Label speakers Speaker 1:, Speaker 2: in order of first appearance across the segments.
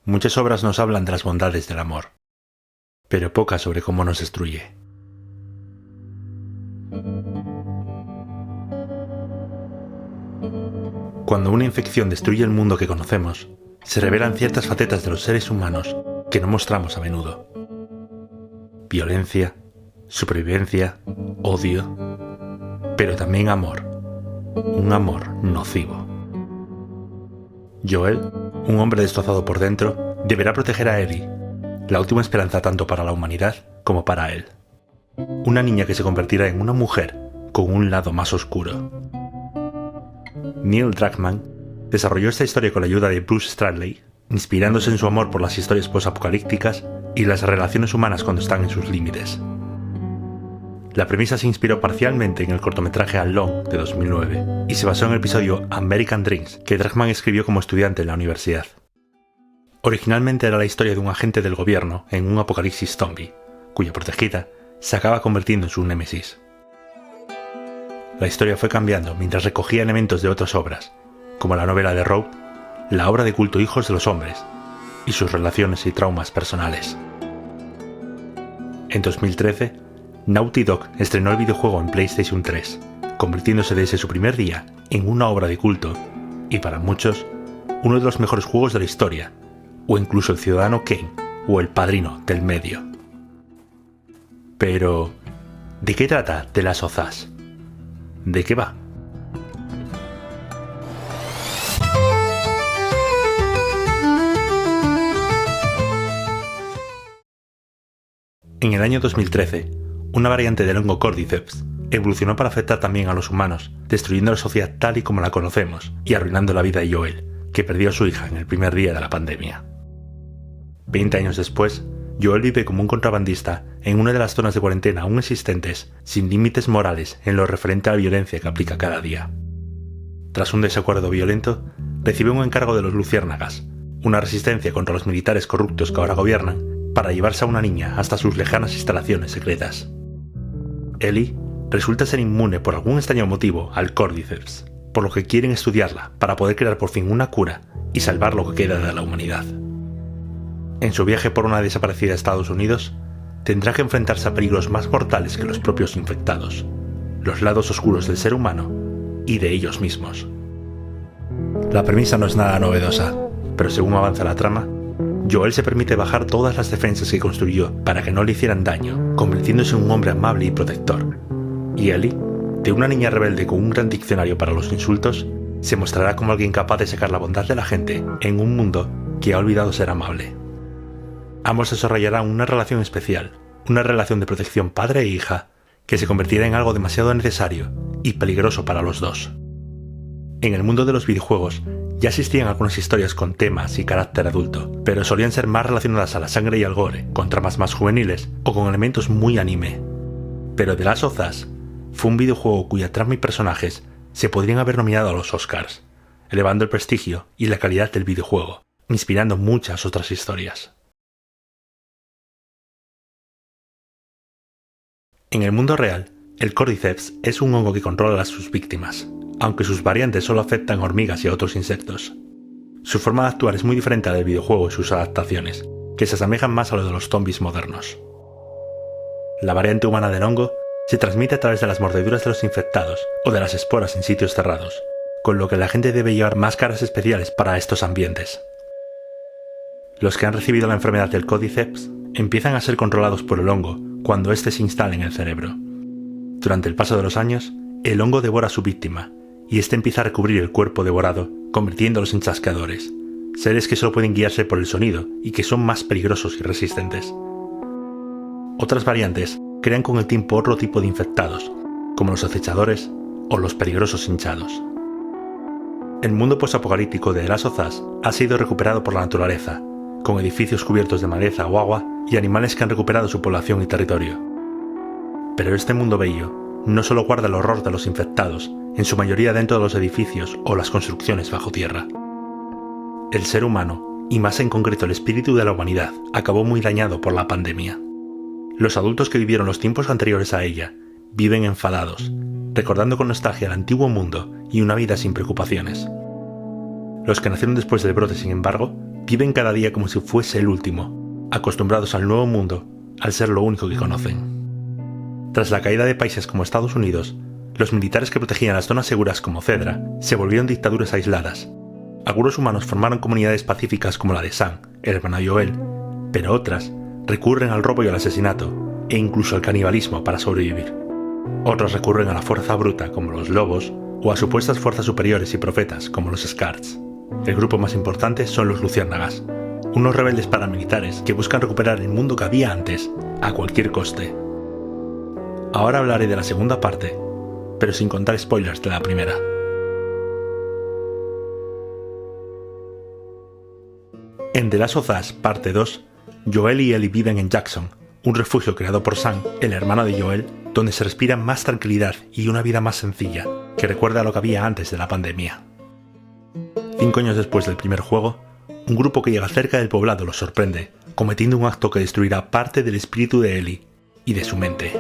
Speaker 1: Muchas obras nos hablan de las bondades del amor, pero pocas sobre cómo nos destruye. Cuando una infección destruye el mundo que conocemos, se revelan ciertas facetas de los seres humanos que no mostramos a menudo. Violencia, supervivencia, odio, pero también amor. Un amor nocivo. Joel, un hombre destrozado por dentro, deberá proteger a Ellie, la última esperanza tanto para la humanidad como para él. Una niña que se convertirá en una mujer con un lado más oscuro. Neil Druckmann desarrolló esta historia con la ayuda de Bruce Stradley, inspirándose en su amor por las historias post-apocalípticas y las relaciones humanas cuando están en sus límites. La premisa se inspiró parcialmente en el cortometraje Alone de 2009 y se basó en el episodio American Dreams que Druckmann escribió como estudiante en la universidad. Originalmente era la historia de un agente del gobierno en un apocalipsis zombie, cuya protegida se acaba convirtiendo en su némesis. La historia fue cambiando mientras recogía elementos de otras obras, como la novela de Rowe, la obra de culto Hijos de los Hombres, y sus relaciones y traumas personales. En 2013, Naughty Dog estrenó el videojuego en PlayStation 3, convirtiéndose desde su primer día en una obra de culto, y para muchos, uno de los mejores juegos de la historia, o incluso el Ciudadano Kane, o el Padrino del medio. Pero, ¿de qué trata The Last of Us? ¿De qué va? En el año 2013, una variante del hongo Cordyceps evolucionó para afectar también a los humanos, destruyendo la sociedad tal y como la conocemos y arruinando la vida de Joel, que perdió a su hija en el primer día de la pandemia. 20 años después, Joel vive como un contrabandista en una de las zonas de cuarentena aún existentes, sin límites morales en lo referente a la violencia que aplica cada día. Tras un desacuerdo violento, recibe un encargo de los Luciérnagas, una resistencia contra los militares corruptos que ahora gobiernan, para llevarse a una niña hasta sus lejanas instalaciones secretas. Ellie resulta ser inmune por algún extraño motivo al Cordyceps, por lo que quieren estudiarla para poder crear por fin una cura y salvar lo que queda de la humanidad. En su viaje por una desaparecida Estados Unidos, tendrá que enfrentarse a peligros más mortales que los propios infectados, los lados oscuros del ser humano y de ellos mismos. La premisa no es nada novedosa, pero según avanza la trama, Joel se permite bajar todas las defensas que construyó para que no le hicieran daño, convirtiéndose en un hombre amable y protector. Y Ellie, de una niña rebelde con un gran diccionario para los insultos, se mostrará como alguien capaz de sacar la bondad de la gente en un mundo que ha olvidado ser amable. Ambos desarrollarán una relación especial, una relación de protección padre e hija, que se convertirá en algo demasiado necesario y peligroso para los dos. En el mundo de los videojuegos ya existían algunas historias con temas y carácter adulto, pero solían ser más relacionadas a la sangre y al gore, con tramas más juveniles o con elementos muy anime. Pero The Last of Us fue un videojuego cuya trama y personajes se podrían haber nominado a los Oscars, elevando el prestigio y la calidad del videojuego, inspirando muchas otras historias. En el mundo real, el Cordyceps es un hongo que controla a sus víctimas, aunque sus variantes solo afectan a hormigas y a otros insectos. Su forma de actuar es muy diferente a la del videojuego y sus adaptaciones, que se asemejan más a lo de los zombies modernos. La variante humana del hongo se transmite a través de las mordeduras de los infectados o de las esporas en sitios cerrados, con lo que la gente debe llevar máscaras especiales para estos ambientes. Los que han recibido la enfermedad del Cordyceps empiezan a ser controlados por el hongo cuando éste se instala en el cerebro. Durante el paso de los años, el hongo devora a su víctima, y éste empieza a recubrir el cuerpo devorado, convirtiéndolos en chasqueadores, seres que solo pueden guiarse por el sonido y que son más peligrosos y resistentes. Otras variantes crean con el tiempo otro tipo de infectados, como los acechadores o los peligrosos hinchados. El mundo posapocalíptico de The Last of Us ha sido recuperado por la naturaleza, con edificios cubiertos de maleza o agua y animales que han recuperado su población y territorio. Pero este mundo bello no solo guarda el horror de los infectados, en su mayoría dentro de los edificios o las construcciones bajo tierra. El ser humano, y más en concreto el espíritu de la humanidad, acabó muy dañado por la pandemia. Los adultos que vivieron los tiempos anteriores a ella viven enfadados, recordando con nostalgia el antiguo mundo y una vida sin preocupaciones. Los que nacieron después del brote, sin embargo, Viven cada día como si fuese el último, acostumbrados al nuevo mundo, al ser lo único que conocen. Tras la caída de países como Estados Unidos, los militares que protegían las zonas seguras como Cedra se volvieron dictaduras aisladas. Algunos humanos formaron comunidades pacíficas como la de Sam, el hermano de Joel, pero otras recurren al robo y al asesinato, e incluso al canibalismo para sobrevivir. Otros recurren a la fuerza bruta como los lobos, o a supuestas fuerzas superiores y profetas como los Scards. El grupo más importante son los Luciérnagas, unos rebeldes paramilitares que buscan recuperar el mundo que había antes, a cualquier coste. Ahora hablaré de la segunda parte, pero sin contar spoilers de la primera. En The Last of Us Parte 2, Joel y Ellie viven en Jackson, un refugio creado por Sam, el hermano de Joel, donde se respira más tranquilidad y una vida más sencilla, que recuerda a lo que había antes de la pandemia. 5 años después del primer juego, un grupo que llega cerca del poblado los sorprende, cometiendo un acto que destruirá parte del espíritu de Ellie y de su mente.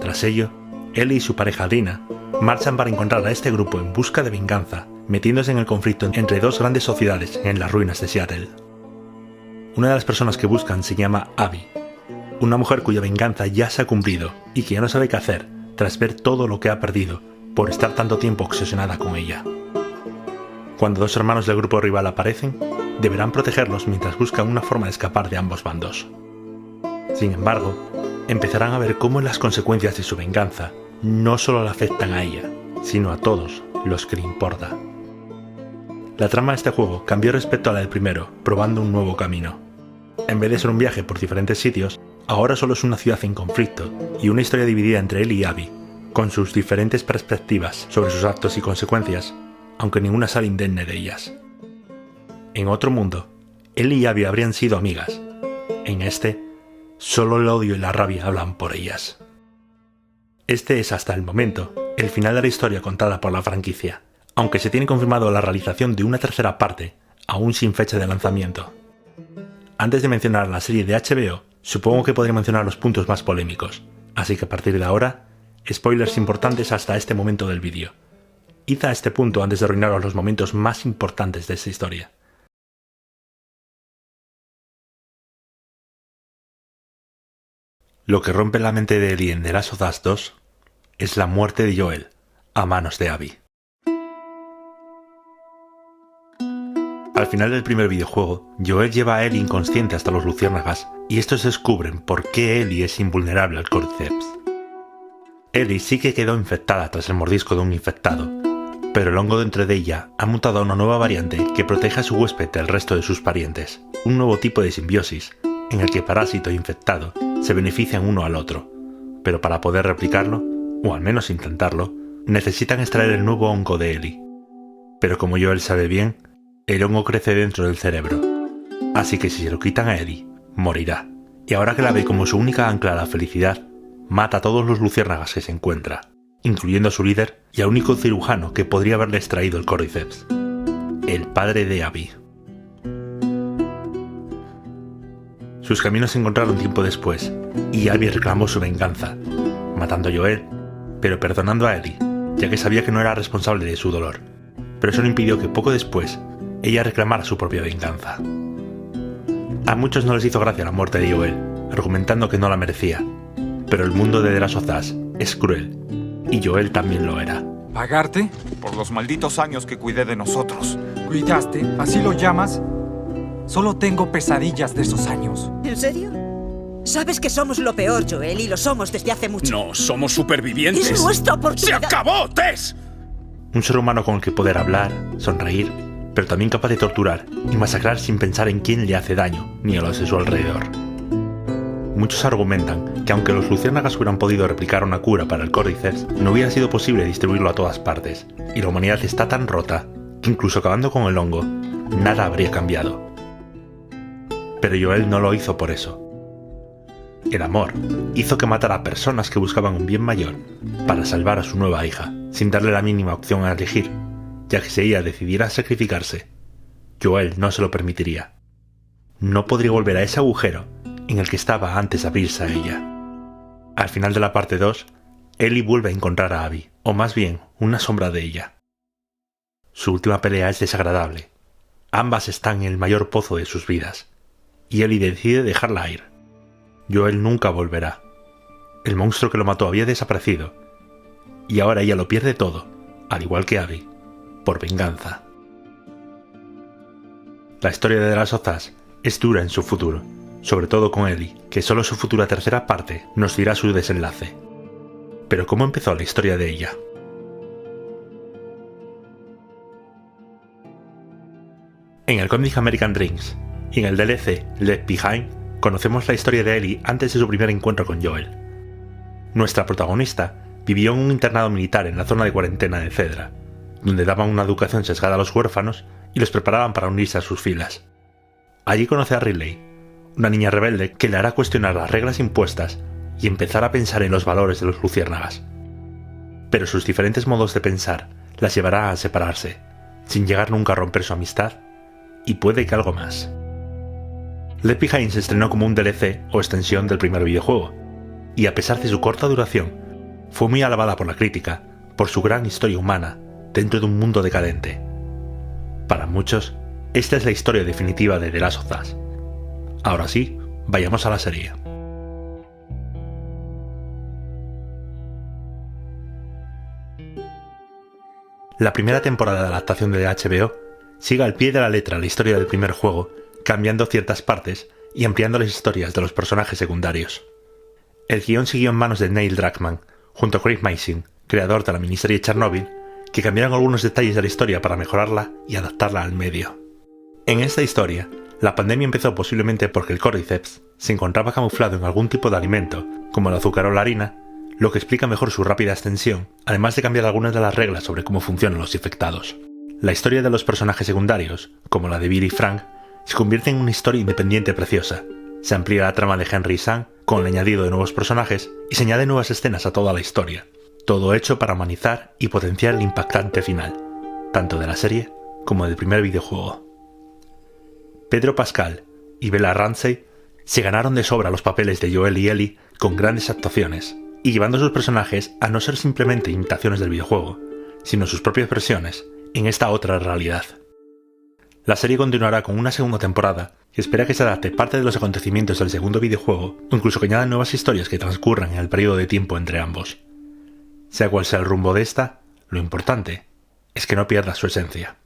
Speaker 1: Tras ello, Ellie y su pareja Dina marchan para encontrar a este grupo en busca de venganza, metiéndose en el conflicto entre dos grandes sociedades en las ruinas de Seattle. Una de las personas que buscan se llama Abby, una mujer cuya venganza ya se ha cumplido y que ya no sabe qué hacer tras ver todo lo que ha perdido por estar tanto tiempo obsesionada con ella. Cuando dos hermanos del grupo rival aparecen, deberán protegerlos mientras buscan una forma de escapar de ambos bandos. Sin embargo, empezarán a ver cómo las consecuencias de su venganza no solo la afectan a ella, sino a todos los que le importa. La trama de este juego cambió respecto a la del primero, probando un nuevo camino. En vez de ser un viaje por diferentes sitios, ahora solo es una ciudad en conflicto y una historia dividida entre él y Abby, con sus diferentes perspectivas sobre sus actos y consecuencias, aunque ninguna sale indemne de ellas. En otro mundo, él y Abby habrían sido amigas. En este, solo el odio y la rabia hablan por ellas. Este es hasta el momento el final de la historia contada por la franquicia, aunque se tiene confirmado la realización de una tercera parte, aún sin fecha de lanzamiento. Antes de mencionar la serie de HBO, supongo que podría mencionar los puntos más polémicos, así que a partir de ahora, spoilers importantes hasta este momento del vídeo. Id a este punto antes de arruinaros los momentos más importantes de esta historia. Lo que rompe la mente de Ellie en The Last of Us 2 es la muerte de Joel a manos de Abby. Al final del primer videojuego, Joel lleva a Ellie inconsciente hasta los Luciérnagas y estos descubren por qué Ellie es invulnerable al Cordyceps. Ellie sí que quedó infectada tras el mordisco de un infectado, pero el hongo dentro de ella ha mutado a una nueva variante que protege a su huésped del resto de sus parientes, un nuevo tipo de simbiosis, en el que parásito e infectado se benefician uno al otro, pero para poder replicarlo, o al menos intentarlo, necesitan extraer el nuevo hongo de Ellie. Pero como Joel sabe bien, el hongo crece dentro del cerebro, así que si se lo quitan a Ellie, morirá. Y ahora que la ve como su única ancla a la felicidad, mata a todos los luciérnagas que se encuentra, incluyendo a su líder y al único cirujano que podría haberle extraído el Cordyceps, el padre de Abby. Sus caminos se encontraron tiempo después, y Abby reclamó su venganza, matando a Joel, pero perdonando a Ellie, ya que sabía que no era responsable de su dolor. Pero eso no impidió que poco después, ella reclamara su propia venganza. A muchos no les hizo gracia la muerte de Joel, argumentando que no la merecía, pero el mundo de The Last of Us es cruel, y Joel también lo era.
Speaker 2: ¿Pagarte?
Speaker 3: Por los malditos años que cuidé de nosotros.
Speaker 2: ¿Cuidaste? ¿Así lo llamas? Solo tengo pesadillas de esos años.
Speaker 4: ¿En serio? Sabes que somos lo peor, Joel, y lo somos desde hace mucho.
Speaker 5: No, somos supervivientes.
Speaker 4: ¡Es nuestra oportunidad!
Speaker 5: ¡Se acabó, Tess!
Speaker 1: Un ser humano con el que poder hablar, sonreír, pero también capaz de torturar y masacrar sin pensar en quién le hace daño ni a los de su alrededor. Muchos argumentan que aunque los luciérnagas hubieran podido replicar una cura para el Cordyceps, no hubiera sido posible distribuirlo a todas partes, y la humanidad está tan rota que incluso acabando con el hongo, nada habría cambiado. Pero Joel no lo hizo por eso. El amor hizo que matara a personas que buscaban un bien mayor para salvar a su nueva hija, sin darle la mínima opción a elegir, ya que si ella decidiera sacrificarse, Joel no se lo permitiría. No podría volver a ese agujero en el que estaba antes de abrirse a ella. Al final de la parte 2, Ellie vuelve a encontrar a Abby, o más bien, una sombra de ella. Su última pelea es desagradable. Ambas están en el mayor pozo de sus vidas, y Ellie decide dejarla ir. Joel nunca volverá. El monstruo que lo mató había desaparecido, y ahora ella lo pierde todo, al igual que Abby, por venganza. La historia de The Last of Us es dura en su futuro, sobre todo con Ellie, que solo su futura tercera parte nos dirá su desenlace. Pero ¿cómo empezó la historia de ella? En el cómic American Dreams y en el DLC Left Behind conocemos la historia de Ellie antes de su primer encuentro con Joel. Nuestra protagonista vivió en un internado militar en la zona de cuarentena de Cedra, donde daban una educación sesgada a los huérfanos y los preparaban para unirse a sus filas. Allí conoce a Riley, una niña rebelde que le hará cuestionar las reglas impuestas y empezar a pensar en los valores de los luciérnagas. Pero sus diferentes modos de pensar las llevará a separarse, sin llegar nunca a romper su amistad, y puede que algo más. Left Behind se estrenó como un DLC o extensión del primer videojuego, y a pesar de su corta duración, fue muy alabada por la crítica por su gran historia humana dentro de un mundo decadente. Para muchos, esta es la historia definitiva de The Last of Us. Ahora sí, vayamos a la serie. La primera temporada de adaptación de HBO sigue al pie de la letra la historia del primer juego, cambiando ciertas partes y ampliando las historias de los personajes secundarios. El guión siguió en manos de Neil Druckmann, junto a Craig Mazin, creador de la miniserie Chernobyl, que cambiaron algunos detalles de la historia para mejorarla y adaptarla al medio. En esta historia, la pandemia empezó posiblemente porque el Cordyceps se encontraba camuflado en algún tipo de alimento, como el azúcar o la harina, lo que explica mejor su rápida extensión, además de cambiar algunas de las reglas sobre cómo funcionan los infectados. La historia de los personajes secundarios, como la de Bill y Frank, se convierte en una historia independiente preciosa. Se amplía la trama de Henry y Sam, con el añadido de nuevos personajes, y se añaden nuevas escenas a toda la historia. Todo hecho para humanizar y potenciar el impactante final, tanto de la serie como del primer videojuego. Pedro Pascal y Bella Ramsey se ganaron de sobra los papeles de Joel y Ellie con grandes actuaciones, y llevando a sus personajes a no ser simplemente imitaciones del videojuego, sino sus propias versiones en esta otra realidad. La serie continuará con una segunda temporada y espera que se adapte parte de los acontecimientos del segundo videojuego o incluso que añadan nuevas historias que transcurran en el periodo de tiempo entre ambos. Sea cual sea el rumbo de esta, lo importante es que no pierda su esencia.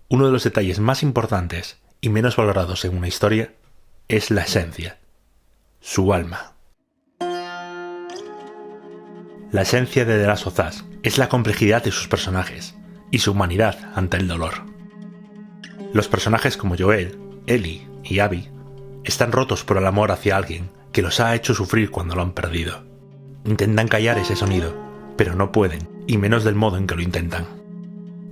Speaker 1: Uno de los detalles más importantes y menos valorados en una historia es la esencia, su alma. La esencia de The Last of Us es la complejidad de sus personajes y su humanidad ante el dolor. Los personajes como Joel, Ellie y Abby están rotos por el amor hacia alguien que los ha hecho sufrir cuando lo han perdido. Intentan callar ese sonido, pero no pueden, y menos del modo en que lo intentan.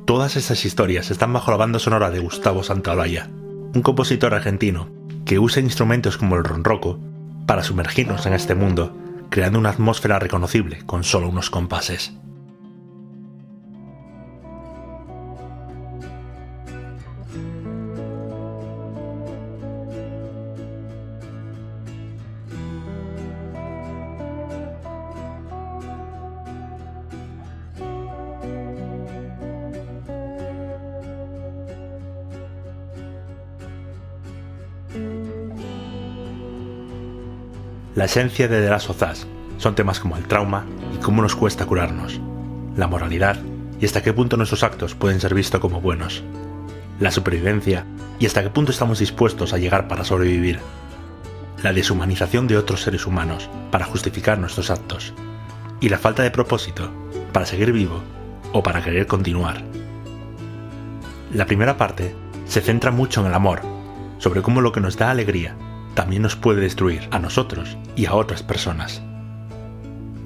Speaker 1: Todas estas historias están bajo la banda sonora de Gustavo Santaolalla, un compositor argentino que usa instrumentos como el ronroco para sumergirnos en este mundo, creando una atmósfera reconocible con solo unos compases. La esencia de The Last of Us son temas como el trauma y cómo nos cuesta curarnos, la moralidad y hasta qué punto nuestros actos pueden ser vistos como buenos, la supervivencia y hasta qué punto estamos dispuestos a llegar para sobrevivir, la deshumanización de otros seres humanos para justificar nuestros actos y la falta de propósito para seguir vivo o para querer continuar. La primera parte se centra mucho en el amor, sobre cómo lo que nos da alegría también nos puede destruir a nosotros y a otras personas.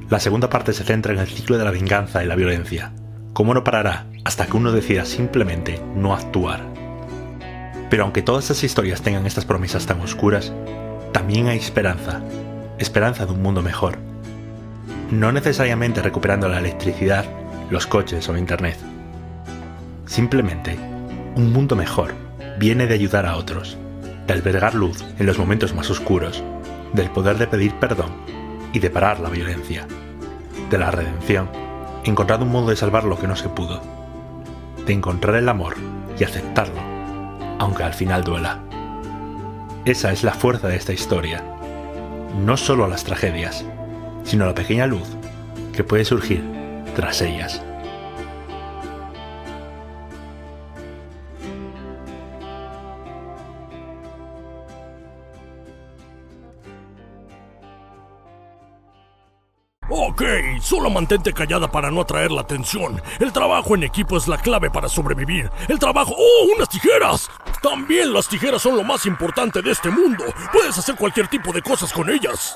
Speaker 1: La segunda parte se centra en el ciclo de la venganza y la violencia, cómo no parará hasta que uno decida simplemente no actuar. Pero aunque todas estas historias tengan estas promesas tan oscuras, también hay esperanza de un mundo mejor. No necesariamente recuperando la electricidad, los coches o internet. Simplemente, un mundo mejor viene de ayudar a otros, de albergar luz en los momentos más oscuros, del poder de pedir perdón y de parar la violencia, de la redención encontrad un modo de salvar lo que no se pudo, de encontrar el amor y aceptarlo, aunque al final duela. Esa es la fuerza de esta historia, no solo a las tragedias, sino a la pequeña luz que puede surgir tras ellas.
Speaker 6: Ok, solo mantente callada para no atraer la atención. El trabajo en equipo es la clave para sobrevivir. El trabajo... ¡Oh, unas tijeras! También las tijeras son lo más importante de este mundo. Puedes hacer cualquier tipo de cosas con ellas.